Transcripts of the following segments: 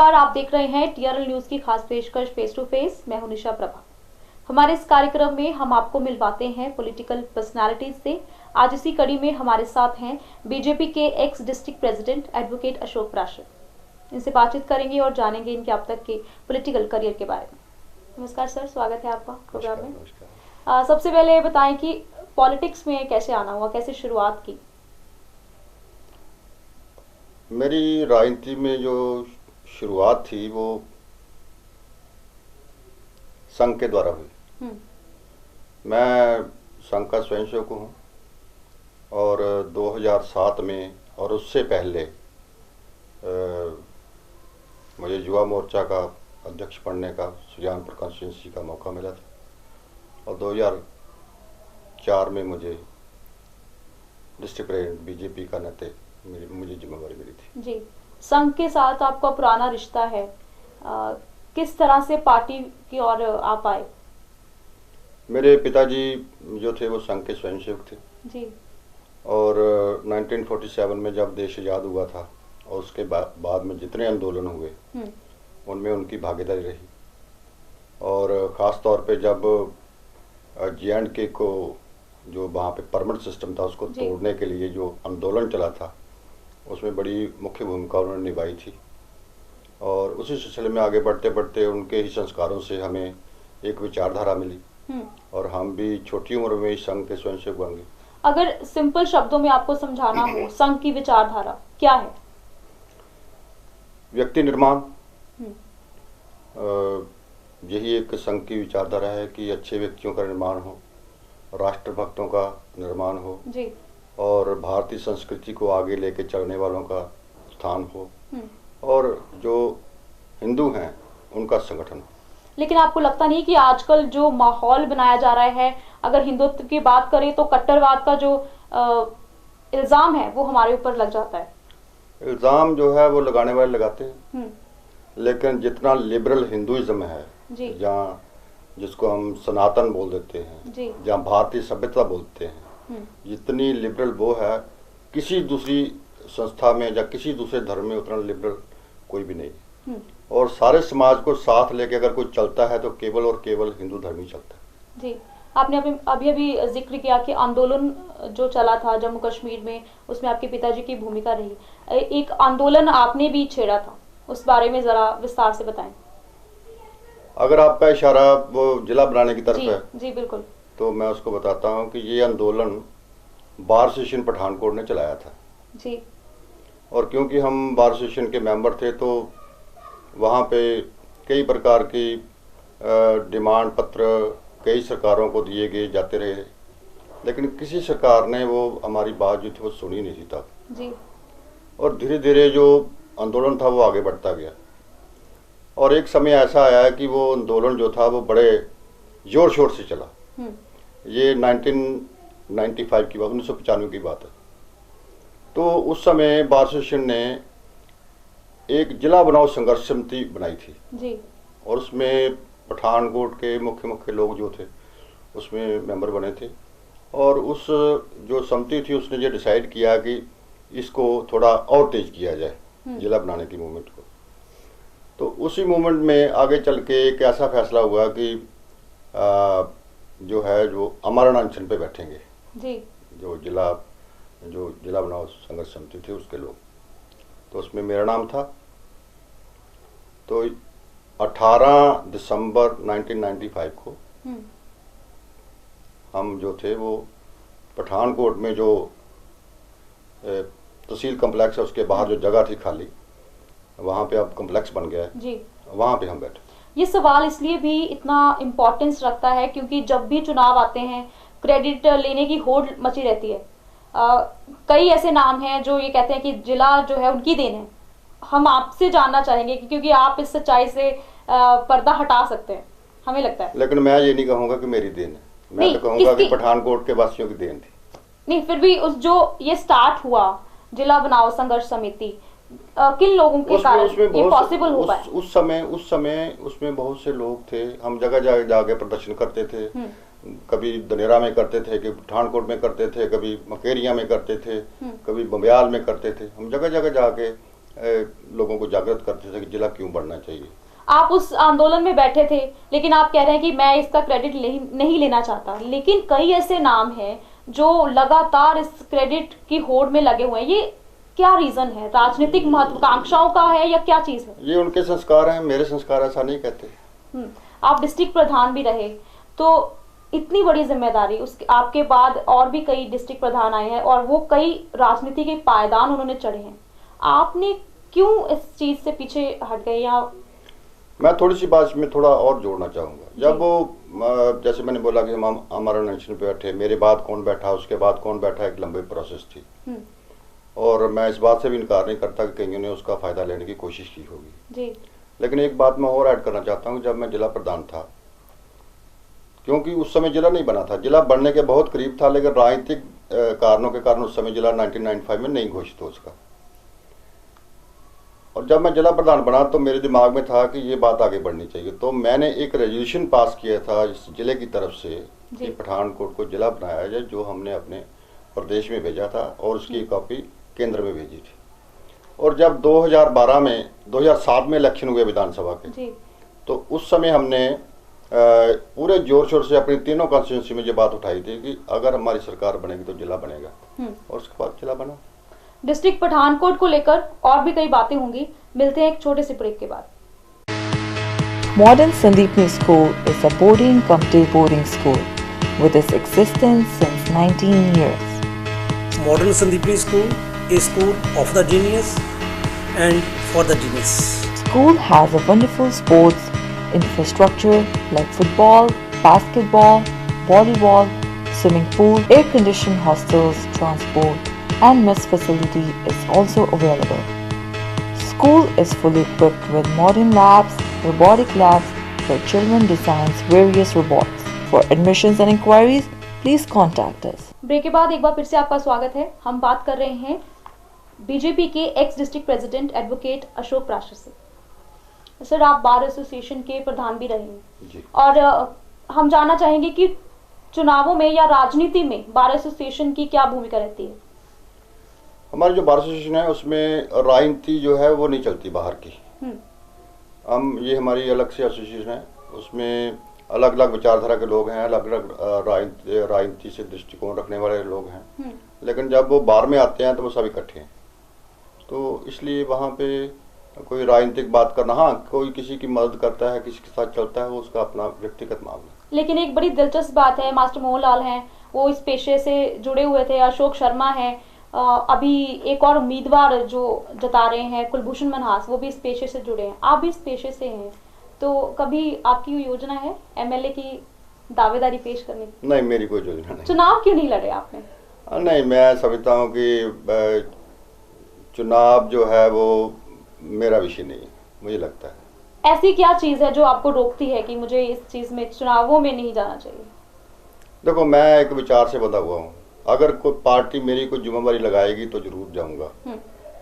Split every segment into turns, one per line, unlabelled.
नमस्कार, आप देख रहे हैं टीआरएल न्यूज की खास पेशकश फेस टू फेस। मैं हूं निशा प्रभा। हमारे इस कार्यक्रम में हम आपको मिलवाते हैं पॉलिटिकल पर्सनालिटीज से। आज इसी कड़ी में हमारे साथ हैं बीजेपी के ex district president advocate Ashok Prashar. इनसे बातचीत करेंगे और जानेंगे इनके अब तक के पॉलिटिकल करियर के बारे में। नमस्कार सर, स्वागत है आपका प्रोग्राम में। सबसे पहले बताएं कि पॉलिटिक्स में कैसे आना हुआ, कैसे शुरुआत की?
मेरी राजनीति में जो शुरुआत थी वो संघ के द्वारा हुई। मैं संघ का स्वयंसेवक हूँ और 2007 में और उससे पहले मुझे युवा मोर्चा का अध्यक्ष बनने का सुजानपुर कॉन्स्टिट्यूंसी का मौका मिला था और 2004 में मुझे डिस्ट्रिक्ट प्रेसिडेंट बीजेपी का नाते मुझे जिम्मेवारी मिली थी।
जी, संघ के साथ आपका पुराना रिश्ता है, किस तरह से पार्टी की ओर आप आए?
मेरे पिताजी जो थे वो संघ के स्वयंसेवक थे
जी।
और 1947 में जब देश आज़ाद हुआ था और उसके बाद में जितने आंदोलन हुए उनमें उनकी भागीदारी रही और ख़ास तौर पे जब J&K को जो वहाँ पे परमिट सिस्टम था उसको तोड़ने के लिए जो आंदोलन चला था उसमें बड़ी मुख्य भूमिका उन्होंने निभाई थी और उसी सिलसिले में आगे बढ़ते बढ़ते उनके ही संस्कारों से हमें एक विचारधारा मिली और हम भी छोटी उम्र में ही संघ के स्वयंसेवक बन गए।
अगर सिंपल शब्दों में आपको समझाना हो, संघ की विचारधारा क्या है?
व्यक्ति निर्माण, यही एक संघ की विचारधारा है कि अच्छे व्यक्तियों का निर्माण हो, राष्ट्रभक्तों का निर्माण हो
जी।
और भारतीय संस्कृति को आगे लेके चलने वालों का स्थान हो और जो हिंदू हैं उनका संगठन हो।
लेकिन आपको लगता नहीं कि आजकल जो माहौल बनाया जा रहा है, अगर हिंदुत्व की बात करें तो कट्टरवाद का जो इल्जाम है वो हमारे ऊपर लग जाता है? इल्जाम
जो है वो लगाने वाले लगाते हैं, लेकिन जितना लिबरल हिंदुइज्म है, जहाँ जिसको हम सनातन बोल देते हैं, जहाँ भारतीय सभ्यता बोलते हैं, जितनी लिबरल वो है किसी दूसरी संस्था में या किसी दूसरे धर्म में उतना लिबरल कोई भी नहीं। और सारे समाज को साथ लेके अगर कोई चलता है तो केवल और केवल हिंदू धर्म ही चलता है।
जी, आपने अभी जिक्र किया कि आंदोलन जो चला था जम्मू कश्मीर में, उसमें आपके पिताजी की भूमिका रही। एक आंदोलन आपने भी छेड़ा था, उस बारे में जरा विस्तार से बताएं।
अगर आपका इशारा वो जिला बनाने की तरफ है
जी बिल्कुल,
तो मैं उसको बताता हूँ कि ये आंदोलन बार एसोसिएशन पठानकोट ने चलाया था
जी।
और क्योंकि हम बार एसोसिएशन के मेंबर थे तो वहाँ पे कई प्रकार की डिमांड पत्र कई सरकारों को दिए गए जाते रहे, लेकिन किसी सरकार ने वो हमारी बात जो थी वो सुनी नहीं थी तब
जी। और
धीरे धीरे जो आंदोलन था वो आगे बढ़ता गया और एक समय ऐसा आया कि वो आंदोलन जो था वो बड़े जोर शोर से चला। ये 1995 की बात, 1995 की बात है। तो उस समय बार एसोसिएशन ने एक जिला बनाओ संघर्ष समिति बनाई थी
जी।
और उसमें पठानकोट के मुख्य मुख्य लोग जो थे उसमें मेंबर बने थे और उस जो समिति थी उसने ये डिसाइड किया कि इसको थोड़ा और तेज किया जाए जिला बनाने की मूवमेंट को। तो उसी मूवमेंट में आगे चल के एक ऐसा फैसला हुआ कि जो है जो अमरण अनशन पे बैठेंगे
जी।
जो जिला बनाओ संघर्ष समिति थे उसके लोग, तो उसमें मेरा नाम था। तो 18 दिसंबर 1995 को हम जो थे वो पठानकोट में जो तहसील कम्प्लेक्स है उसके बाहर जो जगह थी खाली, वहाँ पे अब कम्प्लेक्स बन गया है, वहाँ पे हम बैठे।
ये सवाल इसलिए भी इतना इम्पोर्टेंस रखता है क्योंकि जब भी चुनाव आते हैं क्रेडिट लेने की होड़ मची रहती है। कई ऐसे नाम हैं जो ये कहते हैं कि जिला जो है उनकी देन है। हम आपसे जानना चाहेंगे कि क्योंकि आप इस सच्चाई से पर्दा हटा सकते हैं, हमें लगता है।
लेकिन मैं ये नहीं कहूँगा कि मेरी देन है, मैं तो कहूँगा कि पठानकोट के वासियों की देन थी।
नहीं, फिर भी उस जो ये स्टार्ट हुआ जिला बनाओ संघर्ष समिति, किन लोगों के कारण ये पॉसिबल हो पाया?
उस समय उसमें बहुत से लोग थे। हम जगह जाके प्रदर्शन करते थे, कभी दनेरा में करते थे, कभी पठानकोट में करते थे, कभी मकेरिया में करते थे, कभी बंबियाल में करते थे। हम जगह जगह जाके लोगों को जागृत करते थे कि जिला क्यों बढ़ना चाहिए।
आप उस आंदोलन में बैठे थे, लेकिन आप कह रहे हैं कि मैं इसका क्रेडिट नहीं लेना चाहता, लेकिन कई ऐसे नाम हैं जो लगातार इस क्रेडिट की होड़ में लगे हुए हैं। ये क्या रीजन है? राजनीतिक महत्वाकांक्षाओं का है या क्या चीज है?
ये उनके संस्कार हैं, मेरे संस्कार ऐसा नहीं कहते।
आप डिस्ट्रिक्ट प्रधान भी रहे, तो इतनी बड़ी जिम्मेदारी, उसके आपके बाद और भी कई डिस्ट्रिक्ट प्रधान आए हैं और वो कई राजनीति के पायदान उन्होंने चढ़े हैं। आपने क्यों इस चीज से पीछे हट गए? या
मैं थोड़ी सी बात में थोड़ा और जोड़ना चाहूँगा। जब वो जैसे मैंने बोला कि हम हमारा नेशन पे बैठे, मेरे बाद कौन बैठा, उसके बाद कौन बैठा, एक लंबी प्रोसेस थी। और मैं इस बात से भी इनकार नहीं करता कि कईयों ने उसका फ़ायदा लेने की कोशिश की होगी जी। लेकिन एक बात मैं और ऐड करना चाहता हूँ, जब मैं जिला प्रधान था, क्योंकि उस समय जिला नहीं बना था, जिला बनने के बहुत करीब था, लेकिन राजनीतिक कारणों के कारण उस समय जिला 1995 में नहीं घोषित हो उसका। और जब मैं जिला प्रधान बना तो मेरे दिमाग में था कि ये बात आगे बढ़नी चाहिए, तो मैंने एक रेजोल्यूशन पास किया था इस जिले की तरफ से कि पठानकोट को जिला बनाया जाए, जो हमने अपने प्रदेश में भेजा था और उसकी कॉपी केंद्र में भेजी थी। और जब 2007 में इलेक्शन हुए विधानसभा के, तो उस समय हमने पूरे जोर शोर से अपनी तीनों कॉन्स्टिट्यूंसी में ये बात उठाई थी कि अगर हमारी सरकार बनेगी तो जिला बनेगा, और उसके बाद जिला बना।
डिस्ट्रिक्ट पठानकोट को लेकर और भी कई बातें होंगी, मिलते हैं एक छोटे से ब्रेक के बाद।
Modern Sandeepni School is a boarding cum day boarding school with its existence since 19 years.
Modern Sandeepni School is school of the genius and for the genius.
School has a wonderful sports infrastructure like football, basketball, volleyball, swimming pool, air-conditioned hostels, transport, and mess facility is also available. School is fully equipped with modern labs, robotic labs where children designs various robots. For admissions and inquiries, please contact us.
Break के बाद एक बार फिर से आपका स्वागत है। हम बात कर रहे हैं बीजेपी के ex district president advocate Ashok Prashar से। सर, आप बार एसोसिएशन के प्रधान भी रहे हैं और हम जानना चाहेंगे कि चुनावों में या राजनीति में बार एसोसिएशन की क्या भूमिका रहती है?
हमारी जो बार एसोसिएशन है उसमें राजनीति जो है वो नहीं चलती बाहर की। हम ये हमारी अलग से एसोसिएशन है, उसमें अलग अलग विचारधारा के लोग हैं, अलग अलग राजनीति से दृष्टिकोण रखने वाले लोग हैं, लेकिन जब वो बार में आते हैं तो वो सब इकट्ठे हैं। तो इसलिए वहाँ पे कोई राजनीतिक बात करना, हाँ कोई किसी की मदद करता है, किसी के साथ चलता है, वो उसका अपना व्यक्तिगत मामला।
लेकिन एक बड़ी दिलचस्प बात है, मास्टर मोहन लाल हैं, वो इस पेशे से जुड़े हुए थे। अशोक शर्मा हैं, अभी एक और उम्मीदवार जो जता रहे हैं कुलभूषण मनहास, वो भी इस पेशे से जुड़े हैं। आप भी इस पेशे से हैं, तो कभी आपकी योजना है एमएलए की दावेदारी पेश करने की?
नहीं, मेरी कोई योजना नहीं।
चुनाव क्यों नहीं लड़े आपने?
नहीं, मैं समझता हूँ कि चुनाव जो है वो मेरा विषय नहीं है, मुझे लगता है।
ऐसी क्या चीज है जो आपको रोकती है कि मुझे इस चीज में, चुनावों में नहीं जाना चाहिए?
देखो, मैं एक विचार से बंधा हुआ हूँ, अगर कोई पार्टी मेरी कोई जिम्मेदारी लगाएगी तो जरूर जाऊंगा,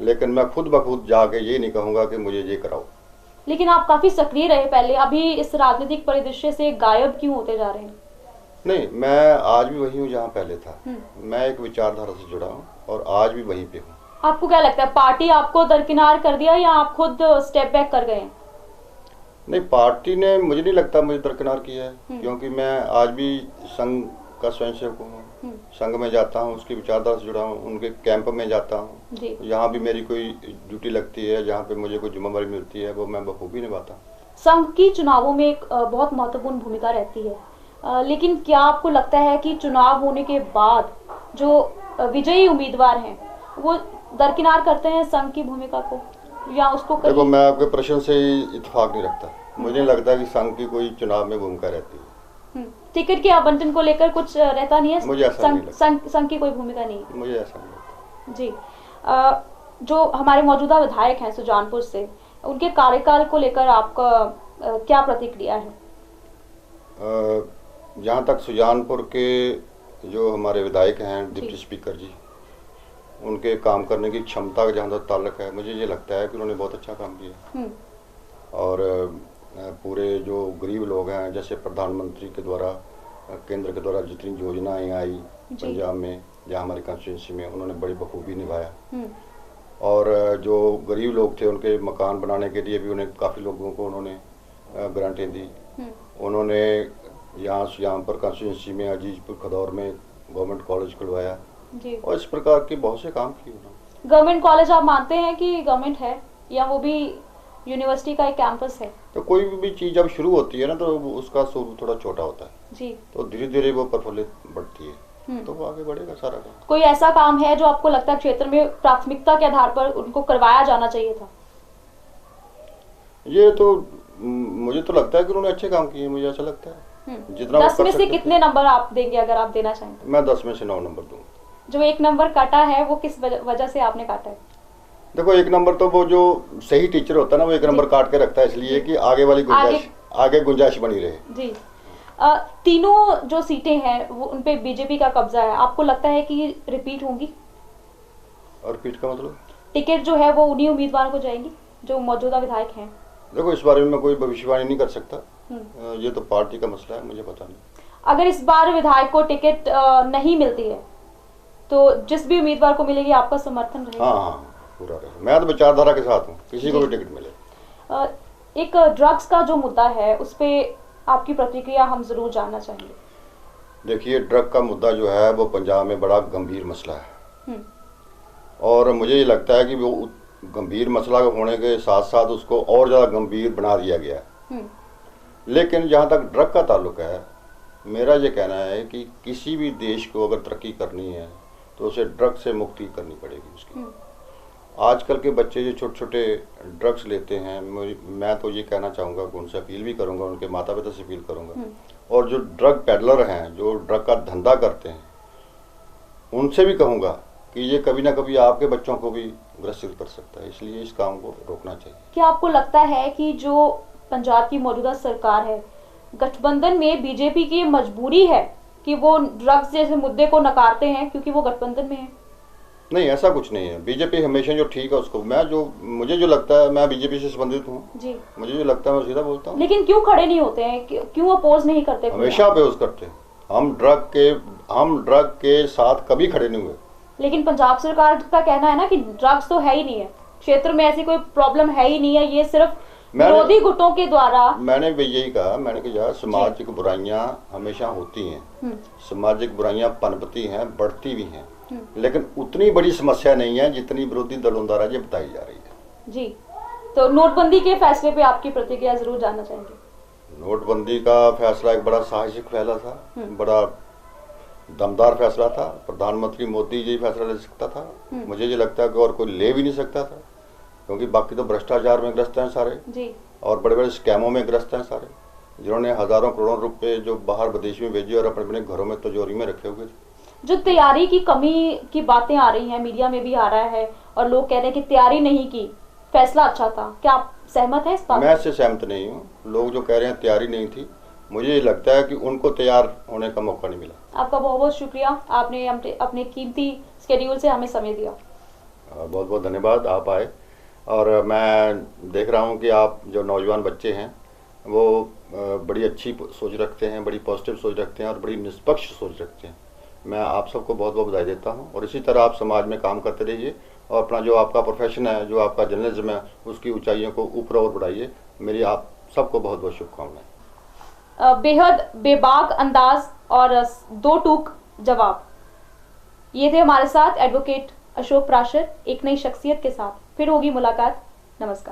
लेकिन मैं खुद ब खुद जाके ये नहीं कहूंगा कि मुझे ये कराओ।
लेकिन आप काफी सक्रिय रहे पहले, अभी इस राजनीतिक परिदृश्य से गायब क्यों होते जा रहे हैं?
नहीं, मैं आज भी वही हूँ जहाँ पहले था। मैं एक विचारधारा से जुड़ा हूँ और आज भी वहीं पे हूँ।
आपको क्या लगता है, पार्टी आपको दरकिनार कर दिया या आप खुद स्टेप बैक कर गए?
नहीं, पार्टी ने, मुझे नहीं लगता मुझे दरकिनार किया है, क्योंकि मैं आज भी संघ का स्वयंसेवक हूँ, संघ में जाता हूँ, उसकी विचारधारा से जुड़ा हूँ, उनके कैंप में जाता हूँ, यहाँ भी मेरी कोई ड्यूटी लगती है, जहाँ पे मुझे कोई जिम्मेदारी मिलती है, वो मैं बखूबी निभाता हूँ।
संघ की चुनावों में एक बहुत महत्वपूर्ण भूमिका रहती है, लेकिन क्या आपको लगता है कि चुनाव होने के बाद जो विजयी उम्मीदवार हैं वो दरकिनार करते हैं संघ की भूमिका को, या उसको?
देखो, मैं आपके प्रश्न से इत्तेफाक नहीं रखता। मुझे नहीं लगता कि संघ की कोई चुनाव में भूमिका रहती है।
टिकट के आवंटन को लेकर कुछ रहता नहीं है?
मुझे ऐसा नहीं लगता।
संघ की कोई भूमिका नहीं है?
मुझे ऐसा नहीं लगता।
जी, जो हमारे मौजूदा विधायक हैं सुजानपुर से, उनके कार्यकाल को लेकर आपका क्या प्रतिक्रिया है?
जहाँ तक सुजानपुर के जो हमारे विधायक हैं, डिप्टी स्पीकर जी, उनके काम करने की क्षमता का जहाँ तक ताल्लुक है, मुझे ये लगता है कि उन्होंने बहुत अच्छा काम किया। और पूरे जो गरीब लोग हैं, जैसे प्रधानमंत्री के द्वारा, केंद्र के द्वारा जितनी योजनाएं आई पंजाब में, जहाँ हमारी कॉन्स्टिट्यूंसी में, उन्होंने बड़ी बखूबी निभाया। और जो गरीब लोग थे उनके मकान बनाने के लिए भी उन्हें काफ़ी लोगों को उन्होंने ग्रांटें दी। उन्होंने यहाँ पर कंस्टिट्यूंसी में अजीजपुर खदौर में गवर्नमेंट कॉलेज खुलवाया और इस प्रकार के बहुत से काम किए उन्होंने।
गवर्नमेंट कॉलेज आप मानते हैं कि गवर्नमेंट है या वो भी यूनिवर्सिटी का एक कैंपस है?
तो कोई भी चीज़ जब शुरू होती है ना तो उसका स्वरूप थोड़ा छोटा होता है
जी, तो
धीरे धीरे वो प्रफुल्लित बढ़ती है तो वो आगे बढ़ेगा सारा काम।
कोई ऐसा काम है जो आपको लगता है क्षेत्र में प्राथमिकता के आधार पर उनको करवाया जाना चाहिए था?
ये तो मुझे तो लगता है कि उन्होंने अच्छे काम किए, मुझे ऐसा लगता है। जितना
10 में से कितने नंबर आप देंगे अगर आप देना चाहें?
मैं 10 में से 9 नंबर दूंगा।
जो 1 नंबर काटा है वो किस वजह से आपने काटा है?
देखो 1 नंबर तो वो जो सही टीचर होता है ना वो 1 नंबर काट के रखता है इसलिए कि आगे वाली आगे गुंजाइश बनी रहे। जी,
तीनों जो सीटें हैं वो उन पे बीजेपी का कब्जा है, आपको लगता है कि रिपीट होंगी?
और रिपीट का मतलब
टिकट जो है वो उन्हीं उम्मीदवारों को जाएंगी जो मौजूदा विधायक हैं?
देखो इस बारे में मैं कोई भविष्यवाणी नहीं कर सकता, ये तो पार्टी का मसला है, मुझे पता नहीं।
अगर इस बार विधायक को टिकट नहीं मिलती है तो जिस भी उम्मीदवार को मिलेगी आपका समर्थन रहेगा?
हाँ पूरा रहेगा, मैं तो विचारधारा के साथ हूँ, किसी को भी टिकट मिले।
एक ड्रग्स का जो मुद्दा है उस पे आपकी प्रतिक्रिया हम जरूर जानना चाहेंगे।
देखिए ड्रग का मुद्दा जो है वो पंजाब में बड़ा गंभीर मसला है और मुझे ये लगता है कि वो गंभीर मसला होने के साथ साथ उसको और ज़्यादा गंभीर बना दिया गया है। लेकिन जहाँ तक ड्रग का ताल्लुक है मेरा ये कहना है कि किसी भी देश को अगर तरक्की करनी है तो उसे ड्रग से मुक्ति करनी पड़ेगी उसकी। आजकल के बच्चे जो छोटे छोटे ड्रग्स लेते हैं, मैं तो ये कहना चाहूँगा कि उनसे अपील भी करूँगा, उनके माता पिता से अपील करूँगा और जो ड्रग पेडलर हैं जो ड्रग का धंधा करते हैं उनसे भी कहूँगा कि ये कभी ना कभी आपके बच्चों को भी ग्रसित कर सकता है, इसलिए इस काम को रोकना चाहिए।
क्या आपको लगता है कि जो पंजाब की मौजूदा सरकार है गठबंधन में बीजेपी की मजबूरी है कि वो ड्रग्स जैसे मुद्दे को नकारते हैं क्योंकि वो गठबंधन में है?
नहीं ऐसा कुछ नहीं है, बीजेपी हमेशा जो ठीक है उसको मुझे जो लगता है, मैं बीजेपी से संबंधित हूँ जी, मुझे जो लगता है मैं सीधा बोलता हूँ।
लेकिन क्यों खड़े नहीं होते हैं, क्यों अपोज नहीं करते?
हमेशा अपोज करते हैं, हम ड्रग के साथ कभी खड़े नहीं हुए।
लेकिन पंजाब सरकार का कहना है ना कि ड्रग्स तो है ही नहीं है, क्षेत्र में ऐसी कोई प्रॉब्लम है ही नहीं है, ये सिर्फ विरोधी गुटों के द्वारा।
मैंने भी यही कहा, मैंने कहा सामाजिक बुराइयां हमेशा होती हैं, सामाजिक बुराइयां पनपती हैं, बढ़ती भी हैं, लेकिन उतनी बड़ी समस्या नहीं है जितनी विरोधी दलों द्वारा ये बताई जा रही है।
जी, तो नोटबंदी के फैसले पे आपकी प्रतिक्रिया जरूर जानना चाहेंगे।
नोटबंदी का फैसला एक बड़ा साहसिक फैसला था, बड़ा दमदार फैसला था, प्रधानमंत्री मोदी जी फैसला ले सकता था, मुझे ये लगता है कि और कोई ले भी नहीं सकता था क्योंकि बाकी तो भ्रष्टाचार में ग्रस्त हैं सारे जी, और बड़े बड़े स्कैमों में ग्रस्त हैं सारे, जिन्होंने हजारों करोड़ों रुपए जो बाहर विदेश में भेजे और अपने अपने घरों में तिजोरी में रखे हुए थे।
जो तैयारी की कमी की बातें आ रही हैं, मीडिया में भी आ रहा है और लोग कह रहे हैं कि तैयारी नहीं की, फैसला अच्छा था, क्या आप सहमत हैं इस बात?
मैं इससे सहमत नहीं हूँ, लोग जो कह रहे हैं तैयारी नहीं थी, मुझे ये लगता है कि उनको तैयार होने का मौका नहीं मिला।
आपका बहुत बहुत शुक्रिया, आपने अपने कीमती शेड्यूल से हमें समय दिया।
बहुत बहुत धन्यवाद, आप आए और मैं देख रहा हूँ कि आप जो नौजवान बच्चे हैं वो बड़ी अच्छी सोच रखते हैं, बड़ी पॉजिटिव सोच रखते हैं और बड़ी निष्पक्ष सोच रखते हैं। मैं आप सबको बहुत बहुत बधाई देता हूँ और इसी तरह आप समाज में काम करते रहिए और अपना जो आपका प्रोफेशन है, जो आपका जर्नलिज्म है, उसकी ऊंचाइयों को ऊपर और बढ़ाइए। मेरी आप सबको बहुत बहुत शुभकामनाएं।
बेहद बेबाक अंदाज और 2 टूक जवाब, ये थे हमारे साथ एडवोकेट अशोक प्राशर एक नई शख्सियत के साथ। फिर होगी मुलाकात, नमस्कार।